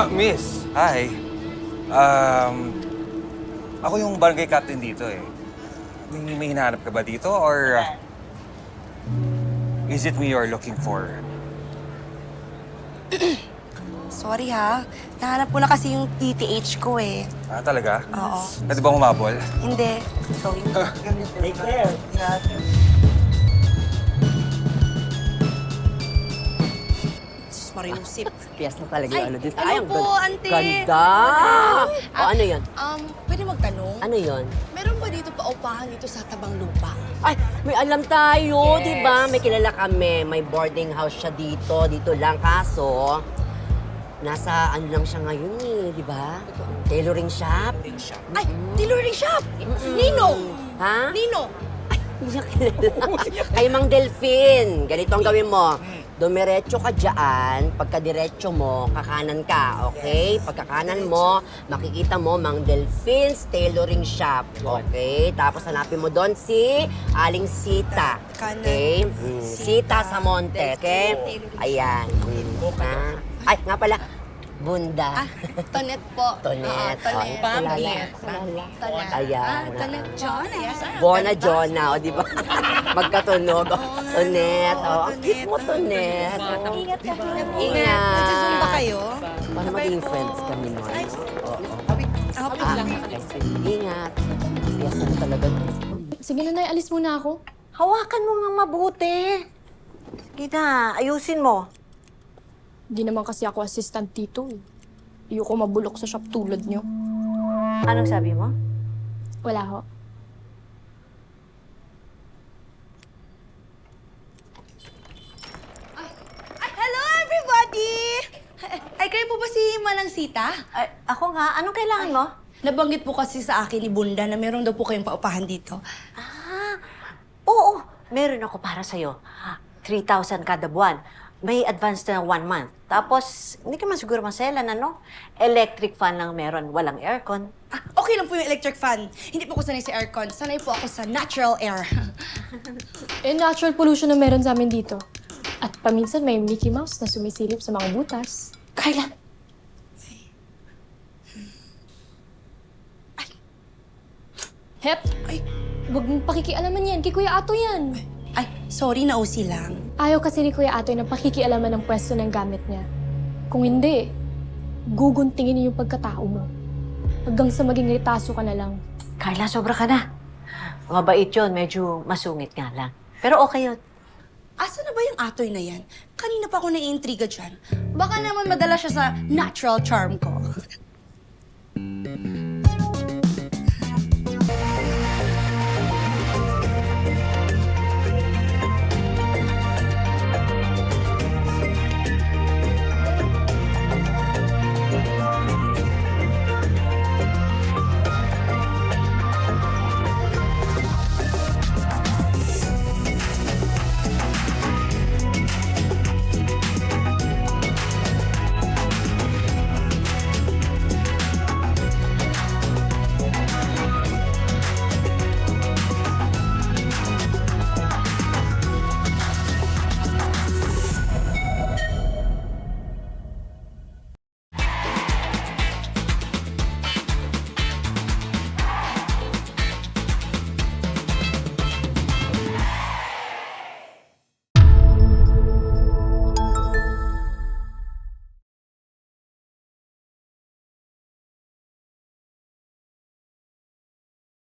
Miss. Hi. Um, Ako yung barangay captain dito eh. May hinahanap ka ba dito or is it me you're looking for? Sorry ha. Nahanap ko na kasi yung TTH ko eh. Talaga? Oo. Pwede ba humabol? Hindi. Sorry. Take care. Sus, Mariusip. Piyas na talaga yung ano dito. hello ang po, ante. Ganda! O, ano yun? Pwede magtanong? Ano yun? Meron ba dito paupahan dito sa Tabang Lupa? Ay, may alam tayo, Yes. di ba? May kilala kami. May boarding house siya dito. Dito lang. Kaso, nasa ano lang siya ngayon eh, di ba? Tailoring shop. Ay, tailoring shop! Nino! Ha? Nino! Hindi niya kilala. Kay Mang Delfin. Ganito ang gawin mo. Dumiretso ka dyan. Pagka-diretso mo, kakanan ka, okay? Pagkakanan mo, makikita mo Mang Delfin's Tailoring Shop, okay? Tapos hanapin mo doon si Aling Sita, okay? Sita Samonte, okay? Ayan. Ay, nga pala, Bunda. Tonet po. Tonet. Tonet. Tonet. Tonet. Ayan. Tonet John. Yes. Bona Jona, o di ba? Magkatunog. O, Tonet. O, ang cute mo, Tonet. O, Ingat ka po. Ingat. Nagsusumba kayo? Para maging friends kami mo. Ingat. Yes, ano talaga. Sige na, Nay. Alis muna ako. Hawakan mo nga mabuti. Sige na, ayusin mo. Di naman kasi ako assistant dito eh. Ayoko mabulok sa shop tulad niyo. Anong sabi mo? Wala ho. Ay, hello everybody! Ay, kayo po ba si Manang Sita? Ay, ako nga, anong kailangan mo? Nabanggit po kasi sa akin ni Bunda na meron daw po kayong paupahan dito. Oo, meron ako para sa'yo. 3,000 kada buwan. May advance na 1 month. Tapos, hindi ka man siguro maselan, ano? Electric fan lang meron, walang aircon. Okay lang po yung electric fan. Hindi po ako sanay sa aircon. Sanay po ako sa natural air. Natural pollution na meron sa amin dito. At paminsan may Mickey Mouse na sumisilip sa mga butas. Carla! Hep! Ay. Huwag mong pakikialaman yan. Kay Kuya Ato yan. Ay, sorry na usi lang. Ayaw kasi ni Kuya Atoy na pakikialaman ng pwesto ng gamit niya. Kung hindi, guguntingin niyo yung pagkatao mo. Hanggang sa maging ritaso ka na lang. Carla, sobra ka na. Mabait yun, medyo masungit nga lang. Pero okay yun. Asa na ba yung atoy na yan? Kanina pa ako naiintriga dyan. Baka naman madala siya sa natural charm ko.